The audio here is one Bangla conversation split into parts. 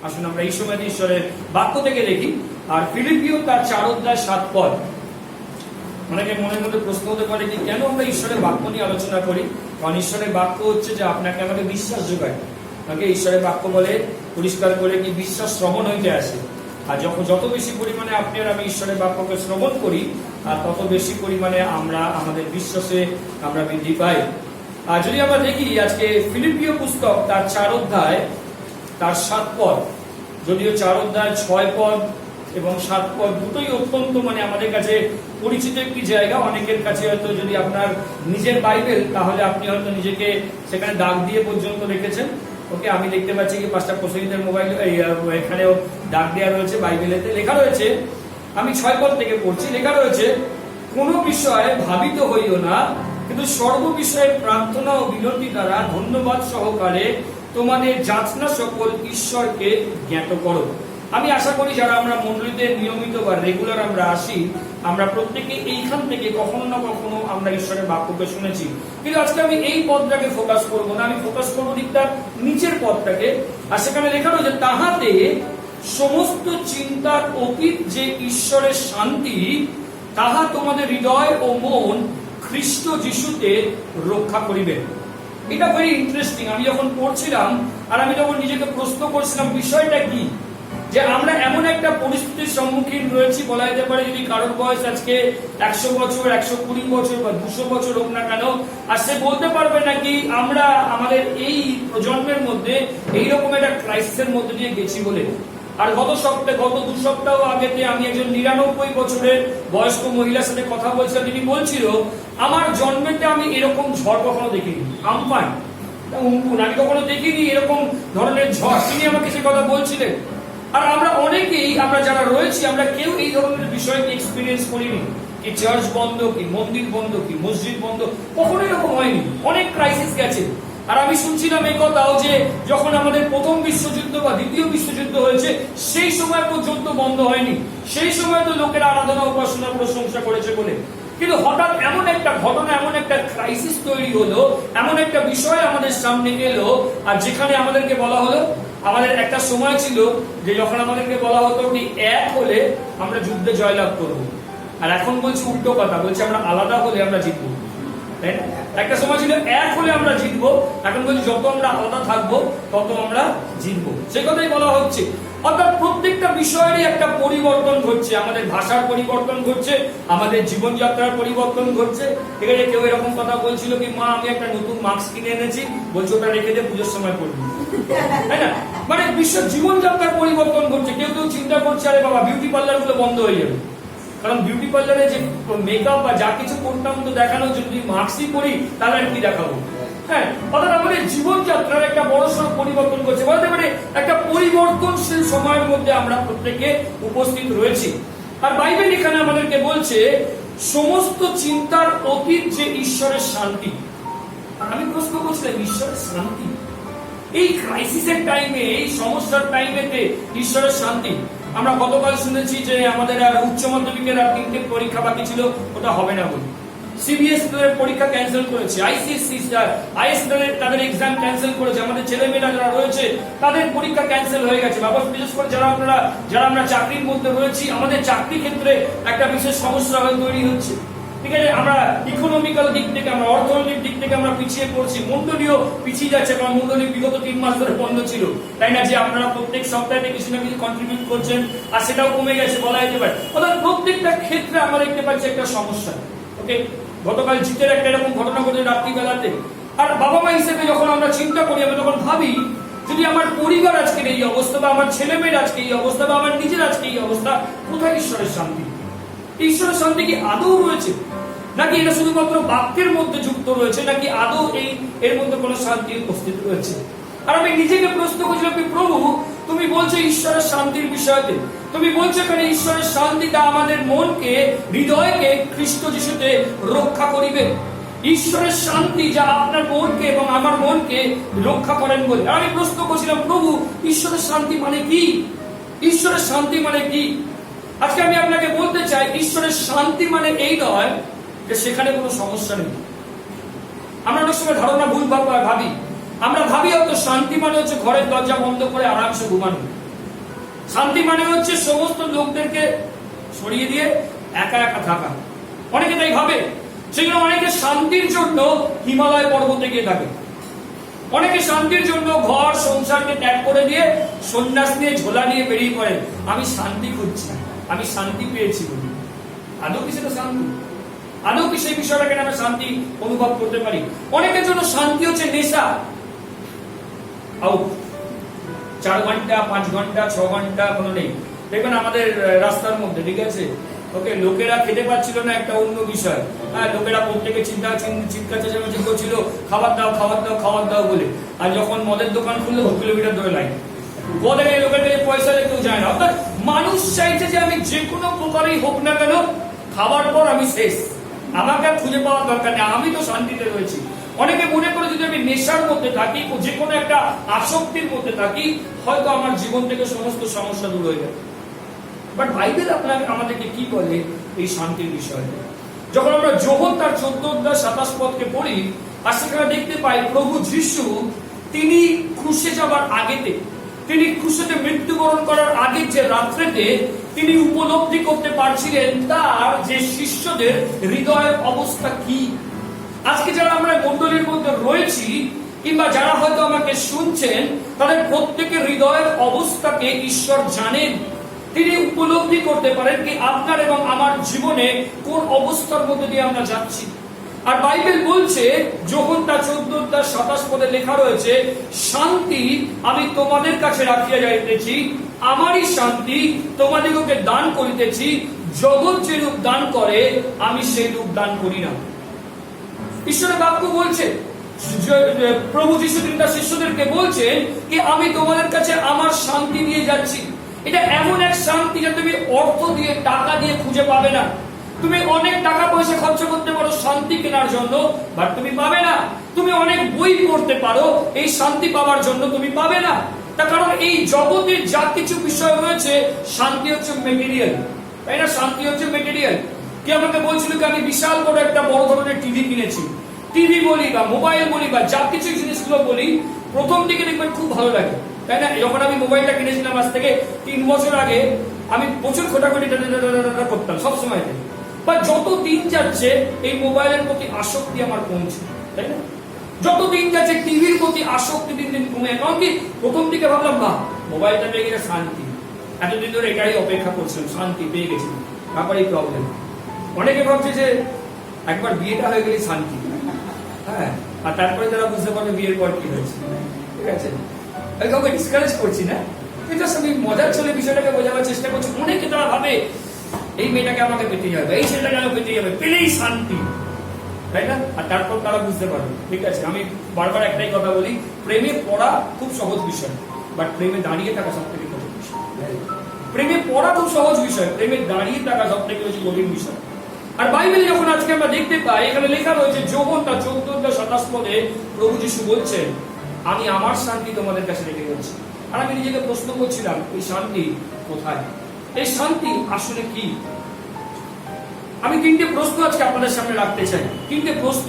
আসুন আমরা এই সময় ঈশ্বরের বাক্য থেকে দেখি। আর ফিলিপিও তার 4 অধ্যায় 7 পদ। অনেকে মনের মধ্যে প্রশ্ন হতে পারে যে কেন আমরা ঈশ্বরের বাক্য নিয়ে আলোচনা করি? কারণ ঈশ্বরের বাক্য হচ্ছে যে আপনাকে আমাকে বিশ্বাস যোগায়। আপনাকে ঈশ্বরের বাক্য বলে পরিষ্কার করে কি বিশ্বাস শ্রবণ হইতে আসে। আর যত বেশি পরিমাণে আপনি আর আমি ঈশ্বরের বাক্যকে শ্রবণ করি, আর তত বেশি পরিমাণে আমরা আমাদের বিশ্বাসে আমরা বৃদ্ধি পাই। আর যদি আমরা দেখি আজকে ফিলিপিও পুস্তক তার 4 অধ্যায় তার 7 পদ, যদিও 4 অধ্যায় 6 পদ এবং 7 পদ দুটোই অত্যন্ত আমাদের কাছে পরিচিত একটি জায়গা। অনেকের কাছে হয়তো যদি আপনার নিজের বাইবেল, তাহলে আপনি হয়তো নিজেকে সেখানে দাগ দিয়ে পর্যন্ত রেখেছেন। ওকে, আমি দেখতে পাচ্ছি কি পাঁচটা প্রসঙ্গিতের মোবাইল এখানেও দাগ দেওয়া রয়েছে, বাইবেলেতে লেখা রয়েছে। আমি 6 পদ থেকে পড়ছি। লেখা রয়েছে, কোনো বিষয়ে ভাবিত হইও না, কিন্তু সর্ব বিষয়ে প্রার্থনা ও বিনতি দ্বারা ধন্যবাদ সহকারে তোমাদের যাচনা সকল ঈশ্বরকে জ্ঞাত করো। আমি আশা করি যারা আমরা মণ্ডলীতে নিয়মিত বা রেগুলার আমরা আসি, আমরা প্রত্যেকে এইখান থেকে কখনো না কখনো আমরা ঈশ্বরের বাক্যকে শুনেছি। কিন্তু আজকে আমি এই পদটাকে ফোকাস করব না, আমি ফোকাস করবো ঠিক তার নিচের পদটাকে। আর সেখানে লেখা রয়েছে, তাহাতে সমস্ত চিন্তার অতীত যে ঈশ্বরের শান্তি, তাহা তোমাদের হৃদয় ও মন খ্রিস্ট যিশুতে রক্ষা করিবে। এটা ভেরি ইন্টারেস্টিং। আমি যখন পড়ছিলাম আর আমি যখন নিজেকে প্রশ্ন করছিলাম বিষয়টা কি, যে আমরা এমন একটা পরিস্থিতির সম্মুখীন রয়েছি, বলা যেতে পারে যদি কারোর বয়স আজকে 100 বছর, 120 বছর বা 200 বছর হোক না কেন, আর সে বলতে পারবে নাকি আমরা আমাদের এই প্রজন্মের মধ্যে এইরকম একটা ক্রাইসিসের মধ্যে দিয়ে গেছি বলে। আর গত 2 সপ্তাহ আগেতে আমি একজন 99 বছরের বয়স্ক মহিলার সাথে কথা বলছিলাম। তিনি বলছিল, আমার জন্মেতে আমি এরকম ঝড় কখনো দেখিনি, আমফান, আমি কখনো দেখিনি এরকম ধরনের ঝড়। তিনি আমাকে সে কথা বলছিলেন। আর আমরা অনেকেই, আমরা যারা রয়েছি, আমরা কেউ এই ধরনের বিষয়কে এক্সপিরিয়েন্স করিনি। কি চার্চ বন্ধ, কি মন্দির বন্ধ, কি মসজিদ বন্ধ, কখনো এরকম হয়নি। অনেক ক্রাইসিস গেছে। আর আমি শুনছিলাম এই কথাও যে যখন আমাদের প্রথম বিশ্বযুদ্ধ বা দ্বিতীয় বিশ্বযুদ্ধ হয়েছে, সেই সময় পর্যন্ত বন্ধ হয়নি। সেই সময় তো লোকেরা আরাধনা উপাসনা প্রশংসা করেছে বলে। কিন্তু হঠাৎ এমন একটা ঘটনা, এমন একটা ক্রাইসিস তৈরি হলো, এমন একটা বিষয় আমাদের সামনে এলো, আর যেখানে আমাদেরকে বলা হলো, আমাদের একটা সময় ছিল যে যখন আমাদেরকে বলা হতো কি এক হলে আমরা যুদ্ধে জয়লাভ করব। আর এখন বলছি উল্টো কথা, বলছি আমরা আলাদা হলে আমরা জিতবো। তাই না? একটা সময় ছিল এক হলে আমরা জিতবো, এখন বলছি যত আমরা আলাদা থাকবো তত আমরা জিতবো। সে কথাই বলা হচ্ছে। অর্থাৎ প্রত্যেকটা বিষয়েরই একটা পরিবর্তন ঘটছে। আমাদের ভাষার পরিবর্তন ঘটছে, আমাদের জীবনযাত্রার পরিবর্তন ঘটছে। এখানে কেউ এরকম কথা বলছিল কি, মা আমি একটা নতুন মাস্ক কিনে এনেছি, বলছে ওটা রেখে দিয়ে পুজোর সময় পড়বি। তাই না? বিশ্ব জীবনযাত্রার পরিবর্তন ঘটছে। কেউ কেউ চিন্তা করছে আরে বাবা বিউটি পার্লার গুলো বন্ধ হয়ে যাবে, কারণ বিউটি পার্লারে যে মেকআপ বা যা কিছু করতাম তো দেখানো, যদি মাস্কই করি তাহলে আর কি দেখাবো। হ্যাঁ, অর্থাৎ আমাদের জীবনযাত্রার একটা বড়সড় পরিবর্তন করছে। বলতে পারে একটা পরিবর্তনশীল সময়ের মধ্যে আমরা প্রত্যেকে উপস্থিত রয়েছি। আর বাইবেল এখানে আমাদেরকে বলছে সমস্ত চিন্তার অতীত যে ঈশ্বরের শান্তি। আমি প্রশ্ন করছিলাম, ঈশ্বরের শান্তি এই ক্রাইসিসের টাইমে, এই সমস্যার টাইমেতে ঈশ্বরের শান্তি। আমরা গতকাল শুনেছি যে আমাদের আর উচ্চ মাধ্যমিকের আর 3টে পরীক্ষা বাকি ছিল, ওটা হবে না বলে সিবিএস পরীক্ষা ক্যান্সেল করেছে, আইসিএসসি তাদের এক্সাম ক্যান্সেল করেছে, আমাদের ছেলেমেয়েরা যারা রয়েছে তাদের পরীক্ষা ক্যান্সেল হয়ে গেছে। বাবা, বিশেষ করে যারা আমরা চাকরির মধ্যে রয়েছি, আমাদের চাকরি ক্ষেত্রে একটা বিশেষ সমস্যা হয়ে তৈরি হচ্ছে। ঠিক আছে, আমরা ইকোনমিক্যাল দিক থেকে, আমরা অর্থনৈতিক দিক থেকে আমরা পিছিয়ে পড়ছি। মন্ডলীও পিছিয়ে যাচ্ছে, কারণ মন্ডলী বিগত 3 মাস ধরে বন্ধ ছিল। তাই না, যে আপনারা প্রত্যেক সপ্তাহে কিছু না কিছু কন্ট্রিবিউট করছেন, আর সেটাও কমে গেছে বলা যেতে পারে। অর্থাৎ প্রত্যেকটা ক্ষেত্রে আমরা দেখতে পাচ্ছি একটা সমস্যা। ওকে, গতকাল জিতের একটা এরকম ঘটনা ঘটে রাত্রিবেলাতে। আর বাবা মা হিসেবে যখন আমরা চিন্তা করি, আমরা তখন ভাবি যদি আমার পরিবার আজকের এই অবস্থা, বা আমার ছেলে মেয়ের আজকে এই অবস্থা, বা আমার নিজের আজকে এই অবস্থা, কোথায় ঈশ্বরের শান্তি? ঈশ্বরের শান্তি কি আদৌ রয়েছে, নাকি এটা শুধুমাত্র বাক্যের মধ্যে যুক্ত রয়েছে, নাকি আদৌ এর মধ্যে কোনো শান্তি উপস্থিত রয়েছে? আর আমি নিজেকে প্রশ্ন করছিলাম, প্রভু তুমি বলছো ঈশ্বরের শান্তির বিষয়তে, তুমি বলছো এখানে ঈশ্বরের শান্তিটা আমাদের মনকে, হৃদয়কে খ্রিস্ট যিশুতে রক্ষা করিবে। ঈশ্বরের শান্তি যা আপনার মনকে এবং আমার মনকে রক্ষা করেন বলে। আর আমি প্রশ্ন করছিলাম, প্রভু ঈশ্বরের শান্তি মানে কি? ঈশ্বরের শান্তি মানে কি? আজকে আমি আপনাকে বলতে চাই, ঈশ্বরের শান্তি মানে এই নয় যে সেখানে কোনো সমস্যা নেই। আমরা অনেক সময় ধারণা ভুল ভাবি। আমরা ভাবি হয়তো শান্তি মানে হচ্ছে ঘরের দরজা বন্ধ করে আরামসে ঘুমানো। শান্তি মানে হচ্ছে সমস্ত লোকদেরকে সরিয়ে দিয়ে একা একা থাকা। অনেকে তাই ভাবে, সেগুলো অনেকে শান্তির জন্য হিমালয় পর্বতে গিয়ে থাকে, অনেকে শান্তির জন্য ঘর সংসারকে ত্যাগ করে দিয়ে সন্ন্যাস নিয়ে ঝোলা নিয়ে বেরিয়ে পড়ে, আমি শান্তি খুঁজছি, আমি শান্তি পেয়েছি বলি। আদৌ কি সেটা শান্তি? আদৌ কি সেই বিষয়টাকে আমরা শান্তি অনুভব করতে পারি? অনেকের জন্য শান্তি হচ্ছে নেশা। 4 ঘন্টা 5 ঘন্টা 6 ঘন্টা কোনো নেই। দেখবেন আমাদের রাস্তার মধ্যে, ঠিক আছে, ওকে, লোকেরা খেতে পাচ্ছিল না, একটা অন্য বিষয়। হ্যাঁ, লোকেরা প্রত্যেকে চিৎকার চেঁচামেচি করছিল, খাবার দাও খাবার দাও খাবার দাও বলে। আর যখন মদের দোকান খুললো 2 কিলোমিটার ধরে লাইন। বলে লোকের কাছে পয়সা কেউ যায় না। অর্থাৎ মানুষ চাইছে যে আমি যে কোনো প্রকারেই হোক না কেন, খাবার পর আমি শেষ, আমাকে আর খুঁজে পাওয়ার দরকার নেই, আমি তো শান্তিতে রয়েছি। অনেকে মনে করে যদি আমি নেশার মধ্যে থাকি, যে কোনো একটা আসক্তির মধ্যে থাকি, হয়তো আমার জীবন থেকে সমস্ত সমস্যা দূর হয়ে যাবে। বাট বাইবেল আমাদেরকে কি বলে এই শান্তির বিষয়ে? যখন আমরা যোহন তার 14 অধ্যায় 27 পদকে পড়ি, আর সেখানে দেখতে পাই প্রভু যিশু তিনি ক্রুশে যাবার আগেতে, তিনি ক্রুশেতে মৃত্যুবরণ করার আগের যে রাত্রেতে তিনি উপলব্ধি করতে পারছিলেন তার যে শিষ্যদের হৃদয়ের অবস্থা কি। আজকে যারা আমরা মণ্ডলীর মধ্যে রয়েছি, কিংবা যারা হয়তো আমাকে শুনছেন, তাদের প্রত্যেকের হৃদয়ের অবস্থাকে ঈশ্বর জানেন। তিনি উপলব্ধি করতে পারেন কি আপনার এবং আমার জীবনে কোন অবস্থার মধ্যে দিয়ে আমরা যাচ্ছি। আর বাইবেল বলছে, যখন তা 14 অধ্যায় 27 পদে লেখা রয়েছে, শান্তি আমি তোমাদের কাছে রাখিয়া যাইতেছি, আমারই শান্তি তোমাদিগকে দান করিতেছি, জগৎ যেরূপ দান করে আমি সেই রূপ দান করি না। ঈশ্বরের বাক্য বলছে, প্রভু যিশু তিনি তার শিষ্যদেরকে বলছেন কি আমি তোমাদের কাছে আমার শান্তি দিয়ে যাচ্ছি। এটা এমন এক শান্তি যা তুমি অর্থ দিয়ে, টাকা দিয়ে খুঁজে পাবে না। তুমি অনেক টাকা পয়সা খরচ করতে পারো শান্তি কেনার জন্য, বাট তুমি পাবে না। তুমি অনেক বই পড়তে পারো, এই শান্তি পাওয়ার জন্য তুমি পাবে না। তার কারণ এই জগতের যা কিছু বিষয় রয়েছে, শান্তি হচ্ছে মেটেরিয়াল, তাই না? শান্তি হচ্ছে মেটেরিয়াল। কি আমাকে বলছিল কি আমি বিশাল বড় একটা বড় ধরনের টিভি কিনেছি। টিভি বলি বা মোবাইল বলি বা যা কিছু জিনিসগুলো বলি, প্রথম দিকে দেখবেন খুব ভালো লাগে, তাই না? যখন আমি মোবাইলটা কিনেছিলাম আজ থেকে 3 বছর আগে, আমি প্রচুর খোটাখুটি করতাম সবসময়। বা যত দিন যাচ্ছে এই মোবাইলের প্রতি আসক্তি আমার কমছে, তাই না? যত দিন যাচ্ছে টিভির প্রতি আসক্তি দিন দিন কমে। কারণ কি প্রথম দিকে ভাবলাম বাহ মোবাইলটা পেয়ে গেলে শান্তি, এতদিন ধরে এটাই অপেক্ষা করছিলাম, শান্তি পেয়ে গেছি, তারপরেই প্রবলেম। অনেকে ভাবছে যে একবার বিয়েটা হয়ে গেলে শান্তি, হ্যাঁ, আর তারপরে তারা বুঝতে পারবে বিয়ের পর কি হয়েছে, ঠিক আছে? আমি কাউকে ডিসকারেজ করছি না, কিন্তু আমি মজার চলে বিষয়টাকে বোঝাবার চেষ্টা করছি। অনেকে তারা ভাবে এই মেয়েটাকে আমাকে পেতে যাবে, এই ছেলেটাকে আমাকে পেতে যাবে, পেলেই শান্তি, তাই না? আর তারপর তারা বুঝতে পারবে, ঠিক আছে? আমি বারবার একটাই কথা বলি, প্রেমে পড়া খুব সহজ বিষয়, বাট প্রেমে দাঁড়িয়ে থাকা সব থেকে কঠিন বিষয়। প্রেমে পড়া খুব সহজ বিষয়, প্রেমে দাঁড়িয়ে থাকা সব থেকে বেশি কঠিন বিষয়। আর বাইবেল যখন আজকে আমরা দেখতে পাই, এখানে লেখা রয়েছে যোহন তার 14 অধ্যায় 27 পদে প্রভু যিশু বলছেন আমি আমার শান্তি তোমাদের কাছে রেখে যাচ্ছি। আর আমি নিজেকে প্রশ্ন করছিলাম এই শান্তি কোথায়, এই শান্তি আসলে কি? আমি 3টে প্রশ্ন আজকে আপনাদের সামনে রাখতে চাই। 3টে প্রশ্ন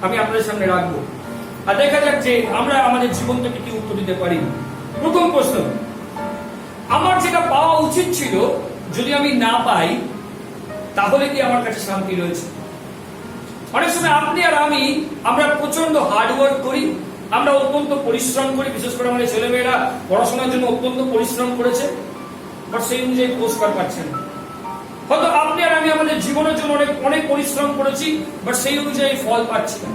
আমি আপনাদের সামনে রাখবো, আর দেখা যাক যে আমরা আমাদের জীবন থেকে কি উত্তর দিতে পারি। প্রথম প্রশ্ন, আমার যেটা পাওয়া উচিত ছিল যদি আমি না পাই, তাহলে কি আমার কাছে শান্তি রয়েছে? অনেক সময় আপনি আর আমরা প্রচন্ড হার্ডওয়ার্ক করি, আমরা অত্যন্ত পরিশ্রম করি, বিশেষ করে আমাদের ছেলেমেয়েরা পড়াশোনার জন্য অত্যন্ত পরিশ্রম করেছে, বাট সেই অনুযায়ী পুরস্কার পাচ্ছেন। হয়তো আপনি আর আমি আমাদের জীবনের জন্য অনেক পরিশ্রম করেছি, বাট সেই অনুযায়ী ফল পাচ্ছি না।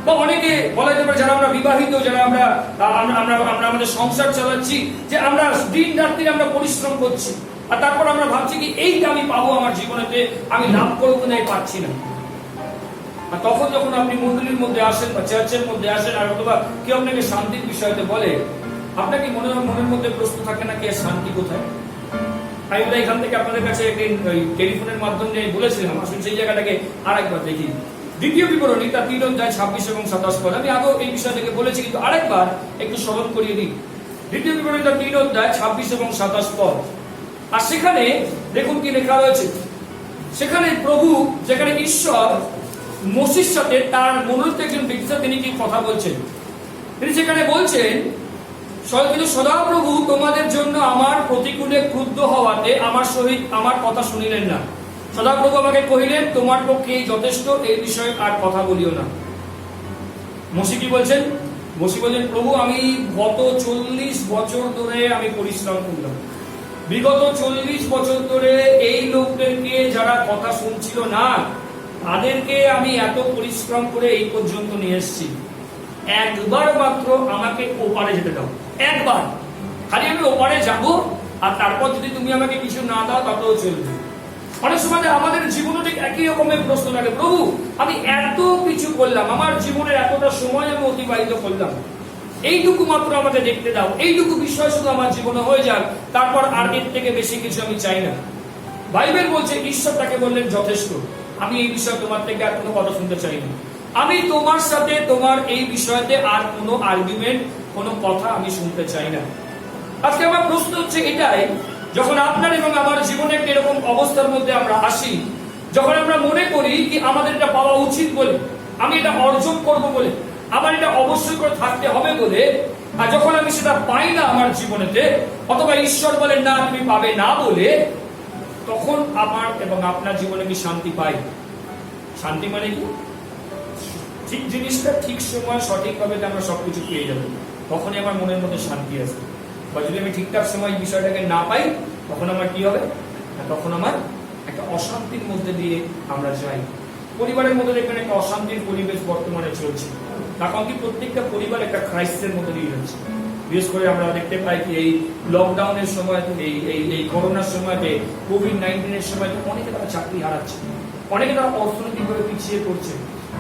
বা অনেকে বলা যেতে পারে যারা আমরা বিবাহিত, যারা আমরা আমাদের সংসার চালাচ্ছি, যে আমরা দিন রাত্রি আমরা পরিশ্রম করছি, আর তারপর আমরা ভাবছি কি এইটা আমি পাবো আমার জীবনেতে, আমি লাভ করবো না, পাচ্ছি না। আর তখন যখন আপনি মন্দিরের মধ্যে আসেন বা চার্চের মধ্যে আসেন, আর অথবা কেউ আপনাকে শান্তির বিষয়তে বলে, আপনাকে মনের মধ্যে প্রশ্ন থাকে না কি শান্তি কোথায়? আমি এখান থেকে আপনাদের কাছে একদিন টেলিফোনের মাধ্যমে বলেছিলাম, আসলে সেই জায়গাটাকে আর একবার দেখি। দ্বিতীয় বিবরণী তার 3 অধ্যায় 26 এবং 27 পদ। আমি আগেও এই বিষয় থেকে বলেছি, কিন্তু আরেকবার একটু স্মরণ করিয়ে দিই। দ্বিতীয় বিবরণী তার 3 অধ্যায় 26 এবং 27 পদ। আর সেখানে দেখুন কি লেখা রয়েছে। সেখানে প্রভু, যেখানে ঈশ্বর মোসের সাথে তার মনোনীত একজন ব্যক্তির সাথে তিনি কি কথা বলছেন, তিনি সেখানে বলছেন কিন্তু সদাপ্রভু তোমাদের জন্য আমার প্রতিকূলে ক্রুদ্ধ হওয়াতে আমার সহিত আমার কথা শুনিলেন না। সদাপ্রভু আমাকে কহিলেন, তোমার পক্ষে যথেষ্ট, এই বিষয়ে আর কথা বলিও না। মসি কি বলছেন? মসি বলছেন, প্রভু আমি গত 40 বছর ধরে আমি পরিশ্রম করলাম, বিগত 40 বছর ধরে এই লোকদেরকে যারা কথা শুনছিল না তাদেরকে আমি এত পরিশ্রম করে এই পর্যন্ত নিয়ে এসেছি, একবার মাত্র আমাকে ওপারে যেতে দাও, একবার খালি আমি ওপারে যাব, আর তারপর যদি তুমি আমাকে কিছু না দাও তাতেও চলবে। অনেক সময় আমাদের জীবনে ঠিক একই রকমের প্রশ্ন লাগে, প্রভু আমি এত কিছু করলাম, আমার জীবনের এতটা সময় আমি অতিবাহিত করলাম, এইটুকু মাত্র আমাকে দেখতে দাও, এইটুকু বিষয় শুধু আমার জীবনে হয়ে যাক, তারপর আর এর থেকে বেশি কিছু আমি চাই না। বাইবেল বলছে, ঈশ্বর তাকে বললেন যথেষ্ট, আমি এই বিষয়ে তোমার থেকে আর কোনো কথা শুনতে চাই না, আমি তোমার সাথে তোমার এই বিষয়তে আর কোনো আর্গুমেন্ট, কোনো কথা আমি শুনতে চাই না। আজকে আমার প্রশ্ন হচ্ছে এটাই, যখন আপনার এবং আমার জীবনে এরকম অবস্থার মধ্যে আমরা আসি, যখন আমরা মনে করি কি আমাদের এটা পাওয়া উচিত বলে, আমি এটা অর্জন করব বলে, আমার এটা অবশ্যই করে থাকতে হবে বলে, আর যখন আমি সেটা পাই না আমার জীবনেতে, অথবা ঈশ্বর বলেন না তুমি পাবে না বলে, তখন আমার এবং আপনার জীবনে কি শান্তি পাই? শান্তি মানে কি? ঠিক জিনিসটা ঠিক সময় সঠিকভাবে আমরা সবকিছু পেয়ে যাবো, তখনই আমার মনের মধ্যে শান্তি আসবে। বা যদি আমি ঠিকঠাক সময় বিষয়টাকে না পাই, তখন আমার কি হবে? তখন আমার একটা অশান্তির মধ্যে দিয়ে আমরা যাই। পরিবারের মধ্যে দেখবেন একটা অশান্তির পরিবেশ বর্তমানে চলছে, তখন কি প্রত্যেকটা পরিবার একটা ক্রাইসিসের মধ্যে দিয়ে যাচ্ছে। বিশেষ করে আমরা দেখতে পাই কি এই লকডাউনের সময়, এই করোনার সময়তে, কোভিড-19 সময় অনেকে তারা চাকরি হারাচ্ছে, অনেকে তারা অর্থনৈতিকভাবে পিছিয়ে পড়ছে,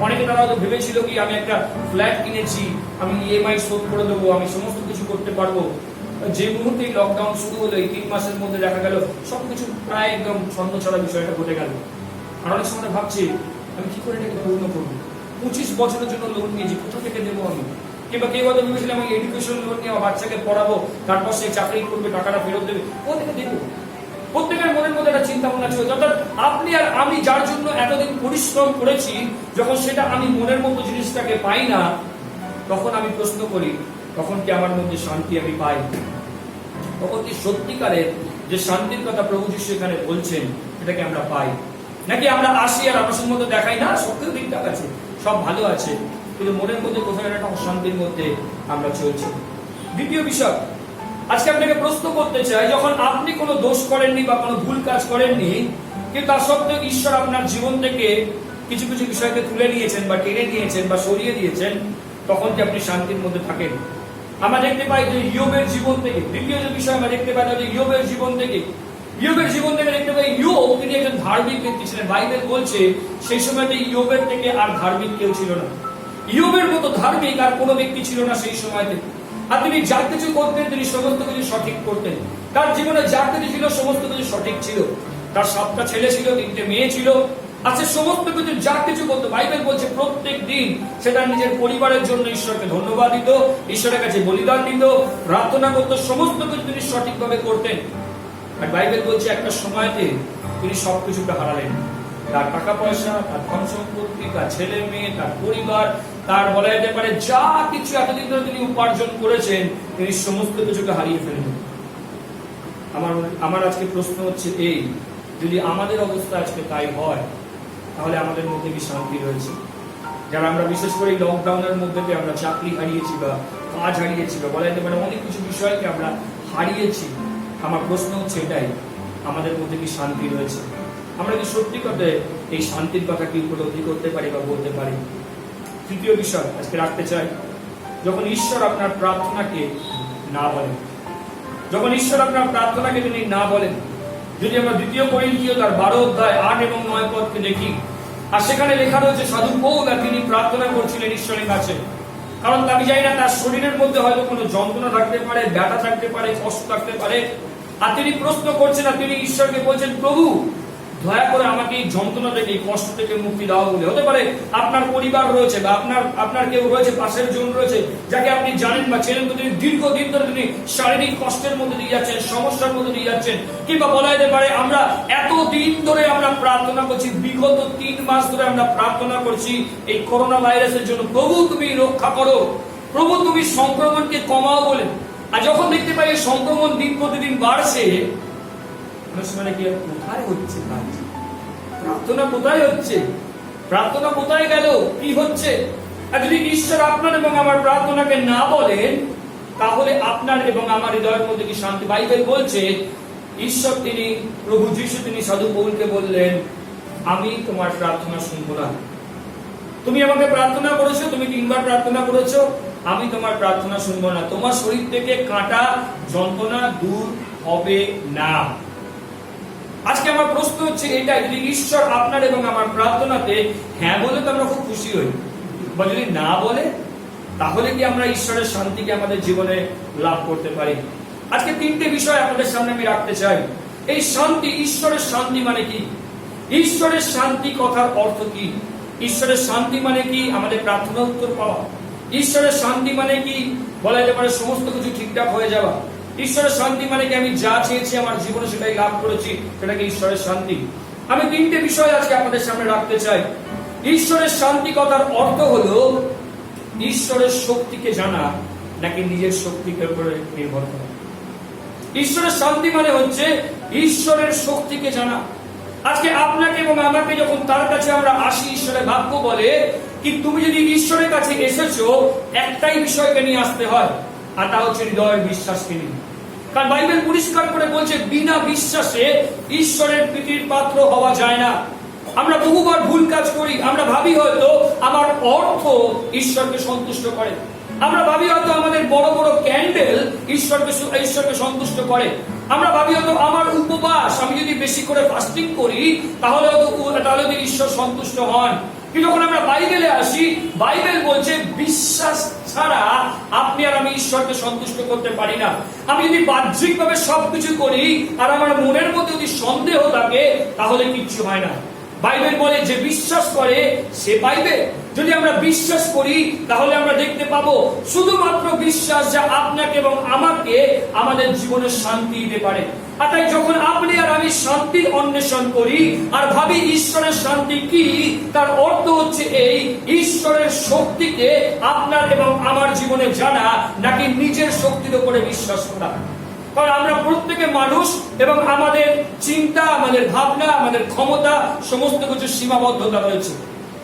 অনেকে তারা হয়তো ভেবেছিল কি আমি একটা ফ্ল্যাট কিনেছি, আমি EMI শোধ করে দেবো, আমি সমস্ত কিছু করতে পারবো। যে মুহূর্তে লকডাউন শুরু হলো, এই 3 মাসের মধ্যে দেখা গেল সবকিছু প্রায় একদম ছন্দ ছড়া বিষয়টা ঘটে গেল। আর অনেক সময় ভাবছি আমি কি করে এটাকে পূর্ণ করবো, 25 বছরের জন্য লোন নিয়েছি, কোথা থেকে দেবো আমি? কিংবা কেউ হয়তো ভেবেছিলাম আমি এডুকেশন লোন নিয়ে আমার বাচ্চাকে পড়াবো, তারপর সে চাকরি করবে, টাকাটা ফেরত দেবে, কোথেকে দেবো? প্রত্যেকের মনের মধ্যে একটা চিন্তা ভাবনা ছিল। অর্থাৎ আপনি আর আমি যার জন্য এতদিন পরিশ্রম করেছি, যখন সেটা আমি মনের মতো জিনিসটাকে পাই না, তখন আমি প্রশ্ন করি, তখন কি আমার মধ্যে শান্তি আমি পাই? তখন কি সত্যিকারের যে শান্তির কথা প্রভু যিশু এখানে বলছেন, সেটাকে আমরা পাই? নাকি আমরা আসি আর আমার মধ্যে দেখাই না সবকিছু ঠিকঠাক আছে, সব ভালো আছে, কিন্তু মনের মধ্যে কোথাও একটা অশান্তির মধ্যে আমরা চলছি। দ্বিতীয় বিষয়, আজকে আপনাকে প্রশ্ন করতে চাই, যখন আপনি কোনো দোষ করেননি বা কোনো ভুল কাজ করেননি, কিন্তু তার সত্ত্বেও ঈশ্বর আপনার জীবন থেকে কিছু কিছু বিষয়কে তুলে নিয়েছেন বা টেনে নিয়েছেন বা সরিয়ে দিয়েছেন, তখন কি আপনি শান্তির মধ্যে থাকেন? আমরা দেখতে পাই যে ইয়োবের জীবন থেকে, দ্বিতীয় যে বিষয় আমরা দেখতে পাই যে ইয়োবের জীবন থেকে দেখতে পাই ইয়োব তিনি একজন ধার্মিক ব্যক্তি ছিলেন। বাইবেল বলছে সেই সময়তে ইয়োবের থেকে আর ধার্মিক কেউ ছিল না, ইয়োবের মতো ধার্মিক আর কোনো ব্যক্তি ছিল না সেই সময়তে। আর তিনি যা কিছু করতেন তিনি সমস্ত কিছু সঠিক করতেন, তার জীবনে যা কিছু ছিল সমস্ত কিছু সঠিক ছিল। তার 7টা ছেলে ছিল, 3টে মেয়ে ছিল, আচ্ছা সমস্ত কিছু যা কিছু করতো, বাইবেল বলছে প্রত্যেক দিন সে তার নিজের পরিবারের জন্য ঈশ্বরকে ধন্যবাদ দিত, ঈশ্বরের কাছে বলিদান দিত, প্রার্থনা করতো, সমস্ত কিছু তিনি সঠিকভাবে করতেন। আর বাইবেল বলছে একটা সময়তে তিনি সবকিছুটা হারালেন, তার টাকা পয়সা, তার ধন সম্পত্তি, তার ছেলে মেয়ে, তার পরিবার, তার বলা যেতে পারে যা কিছু এতদিন ধরে তিনি উপার্জন করেছেন, তিনি সমস্ত কিছুকে হারিয়ে ফেললেন। আমার আজকে প্রশ্ন হচ্ছে এই, যদি আমাদের অবস্থা আজকে তাই হয়, তাহলে আমাদের মধ্যে কি শান্তি রয়েছে? যারা আমরা বিশেষ করে লকডাউনের মধ্যে আমরা চাকরি হারিয়েছি বা কাজ হারিয়েছি বা বলা যেতে পারে অনেক কিছু বিষয়কে আমরা হারিয়েছি, আমার প্রশ্ন হচ্ছে এটাই, আমাদের মধ্যে কি শান্তি রয়েছে? আমরা কি সত্যি কথা এই শান্তির কথা কি উপলব্ধি করতে পারি বা বলতে পারি? তৃতীয় বিষয় আজকে রাখতে চাই, যখন ঈশ্বর আপনার প্রার্থনাকে না বলেন, যখন ঈশ্বর আপনার প্রার্থনাকে তিনি না বলেন, যদি আমরা 2 কোরিন্থীয় তার 12 অধ্যায় 8 এবং 9 পদকে দেখি, আর সেখানে লেখা রয়েছে সাধু পৌল তিনি প্রার্থনা করছিলেন ঈশ্বরের কাছে, কারণ আমি জানি না তার শরীরের মধ্যে হয়তো কোনো যন্ত্রণা থাকতে পারে, ব্যথা থাকতে পারে, কষ্ট থাকতে পারে, আর তিনি প্রশ্ন করছেন, আর তিনি ঈশ্বরকে বলছেন, প্রভু দয়া করে আমাকে এই যন্ত্রণা থেকে, এই কষ্ট থেকে মুক্তি দাও বলে। হতে পারে আপনার পরিবার রয়েছে বা আপনার কেউ রয়েছে, পাশের জন রয়েছে যাকে আপনি জানেন বা চেনেন, তিনি দীর্ঘদিন ধরে তিনি শারীরিক কষ্টের মধ্যে দিয়ে যাচ্ছেন, সমস্যার মধ্যে দিয়ে যাচ্ছেন, কিংবা বলা যেতে পারে আমরা এতদিন ধরে আমরা প্রার্থনা করছি, বিগত 3 মাস ধরে আমরা প্রার্থনা করছি এই করোনা ভাইরাসের জন্য, প্রভু তুমি রক্ষা করো, প্রভু তুমি সংক্রমণকে কমাও বলে, আর যখন দেখতে পাই সংক্রমণ দিন প্রতিদিন বাড়ছে, মানে কি কোথায় হচ্ছে কাজ? প্রার্থনা কোথায় হচ্ছে? প্রার্থনা কোথায় গেল? কি হচ্ছে? আর যদি ঈশ্বর আপনার এবং আমার প্রার্থনাকে না বলেন, তাহলে আপনার এবং আমার হৃদয়ের মধ্যে কি শান্তি? বাইবেল বলছে ঈশ্বর তিনি, প্রভু যিশু তিনি সাধু পৌলকে বললেন, আমি তোমার প্রার্থনা শুনবো না। তুমি আমাকে প্রার্থনা করেছো, তুমি 3 বার প্রার্থনা করেছো, আমি তোমার প্রার্থনা শুনবো না। তোমার শরীর থেকে কাঁটা যন্ত্রণা দূর হবে না। আজকে আমার প্রশ্ন হচ্ছে এটাই, যদি ঈশ্বর আপনার এবং আমার প্রার্থনাতে হ্যাঁ বলে তো আমরা খুব খুশি হই, বা যদি না বলে, তাহলে কি আমরা ঈশ্বরের শান্তিকে আমাদের জীবনে লাভ করতে পারি? আজকে 3টে বিষয় আপনাদের সামনে আমি রাখতে চাই। এই শান্তি, ঈশ্বরের শান্তি মানে কি? ঈশ্বরের শান্তি কথার অর্থ কি? ঈশ্বরের শান্তি মানে কি? আমাদের প্রার্থনা উত্তর পাওয়া। ঈশ্বরের শান্তি মানে কি? বলা যেতে পারে সমস্ত কিছু ঠিকঠাক হয়ে যাওয়া। ঈশ্বরের শান্তি মানে কি? আমি যা চেয়েছি আমার জীবনে সেটাই লাভ করেছি, সেটাকে ঈশ্বরের শান্তি। আমি 3টে বিষয় আজকে আপনাদের সামনে রাখতে চাই। ঈশ্বরের শান্তি কথার অর্থ হলো ঈশ্বরের শক্তিকে জানা, নাকি নিজের শক্তিকে উপরে নির্ভর করা। ঈশ্বরের শান্তি মানে হচ্ছে ঈশ্বরের শক্তিকে জানা। আজকে আপনাকে এবং আমাকে যখন তার কাছে আমরা আসি, ঈশ্বরের বাক্য বলে কি তুমি যদি ঈশ্বরের কাছে এসেছো, একটাই বিষয়কে নিয়ে আসতে হয়, আর তা হচ্ছে হৃদয়ের বিশ্বাসকে নিয়ে। কারণ বাইবেল পরিষ্কার করে বলছে বিনা বিশ্বাসে ঈশ্বরের প্রীতির পাত্র হওয়া যায় না। আমরা বহুবার ভুল কাজ করি। আমরা ভাবি হয়তো আমার অর্থ ঈশ্বরকে সন্তুষ্ট করে, আমরা ভাবি হয়তো আমাদের বড় বড় ক্যান্ডেল ঈশ্বরকে সন্তুষ্ট করে, আমরা ভাবি হয়তো আমার উপবাস, আমি যদি বেশি করে ফাস্টিং করি তাহলে হয়তো ঈশ্বর সন্তুষ্ট হন। কিন্তু যখন আমরা বাইবেলে আসি, বাইবেল বলছে বিশ্বাস ছাড়া আপনি আর আমি ঈশ্বরকে সন্তুষ্ট করতে পারি না। আমি যদি বাহ্যিকভাবে সবকিছু করি আর আমার মনের মধ্যে যদি সন্দেহ থাকে, তাহলে কিচ্ছু হয় না। বাইবেল বলে যে বিশ্বাস করে সে পাইবে। যদি আমরা বিশ্বাস করি তাহলে আমরা দেখতে পাবো শুধুমাত্র বিশ্বাস যা আপনাকে এবং আমাকে আমাদের জীবনে শান্তি দিতে পারে। আর তাই যখন আপনি আর আমি শান্তির অন্বেষণ করি আর ভাবি ঈশ্বরের শান্তি কি, তার অর্থ হচ্ছে এই ঈশ্বরের শক্তিকে আপনার এবং আমার জীবনে জানা, নাকি নিজের শক্তির উপরে বিশ্বাস করা। কারণ আমরা প্রত্যেকে মানুষ এবং আমাদের চিন্তা, আমাদের ভাবনা, আমাদের ক্ষমতা, সমস্ত কিছু সীমাবদ্ধতা রয়েছে।